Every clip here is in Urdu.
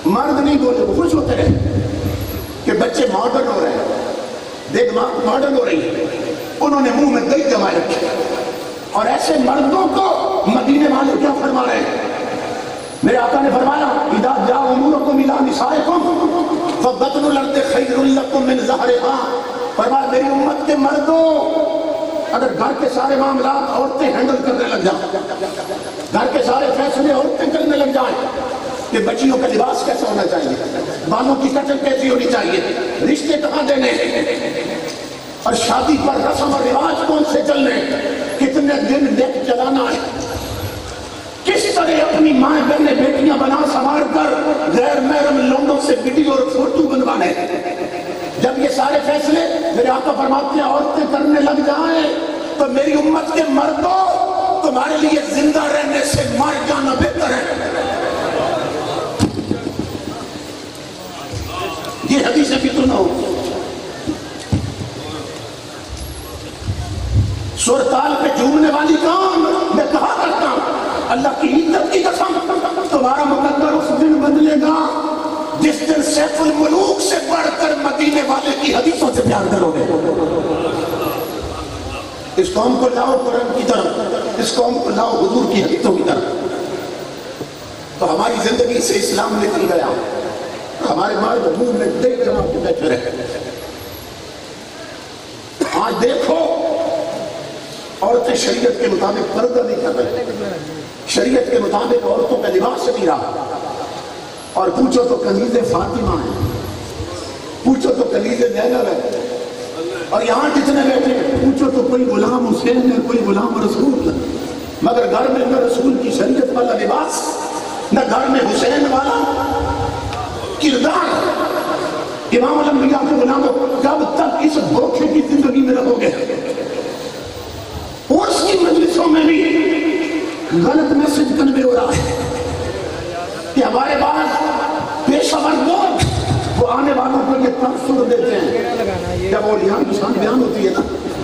مرد نہیں بولے، وہ خوش ہوتے رہے کہ بچے ماڈرن ہو رہے ہیں، دیکھ ماں ماڈرن ہو رہی ہے. انہوں نے منہ میں دہی جمائے رکھے. اور ایسے مردوں کو مدینے والے کیا فرما رہے ہیں؟ میرے آقا نے فرمایا اذا جاء امورکم الی نسائکم فبطن الارض خیر لکم من ظہرہا. فرمایا میری امت کے مردوں، اگر گھر کے سارے معاملات عورتیں ہینڈل کرنے لگ جائیں، گھر کے سارے فیصلے عورتیں کرنے لگ جائیں کہ بچیوں کا لباس کیسا ہونا چاہیے، بالوں کی کٹنگ کیسی ہونی چاہیے، رشتے کہاں دینے، اور شادی پر رسم اور رواج کون سے چلنے، کتنے دن نیٹ چلانا ہے، کس طرح اپنی ماں بہنیں بیٹیاں بنا سنوار کر غیر محرم لوگوں سے ویڈیو اور فوٹو بنوانے. جب یہ سارے فیصلے میرے آقا فرماتے ہیں عورتیں کرنے لگ جائیں تو میری امت کے مردوں، تمہارے لیے زندہ رہنے سے مر جانا بہتر ہے. یہ حدیثیں بھی سنو. سورتال پہ جھومنے والی کام میں کہا کرتا ہوں اللہ کی عزت کی قسم تمہارا مقدر اس دن بدلے گا جس دن سیف الملوک سے بڑھ کر مدینے والے کی حدیثوں سے پیار کرو گے. اس قوم کو لاؤ قرآن کی طرف، اس قوم کو لاؤ حضور کی حدیثوں کی طرف، تو ہماری زندگی سے اسلام نکل گیا. ہمارے مرد منہ میں دہی جما کے بیٹھے رہے. آج دیکھو عورتیں شریعت کے مطابق پردہ نہیں کر رہے، شریعت کے مطابق عورتوں کا لباس نہیں رہا. اور پوچھو تو کنیز فاطمہ ہے، پوچھو تو کنیز زینب ہے، اور یہاں جتنے بیٹھے پوچھو تو کوئی غلام حسین ہے، کوئی غلام رسول ہے. مگر گھر میں نہ رسول کی شریعت والا لباس، نہ گھر میں حسین والا کردار. امام الانبیاء کے غلاموں کب تک اس دھوکے کی زندگی میں رہو گے؟ اور اس کی مجلسوں میں بھی غلط میسج کنوے ہو رہا ہے کہ ہمارے بعد پیشہ ور لوگ وہ آنے والوں کو یہ تاثر دیتے ہیں. جب اولیاء کی شان بیان ہوتی ہے نا،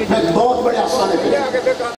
میں بہت بڑے آسانے پہ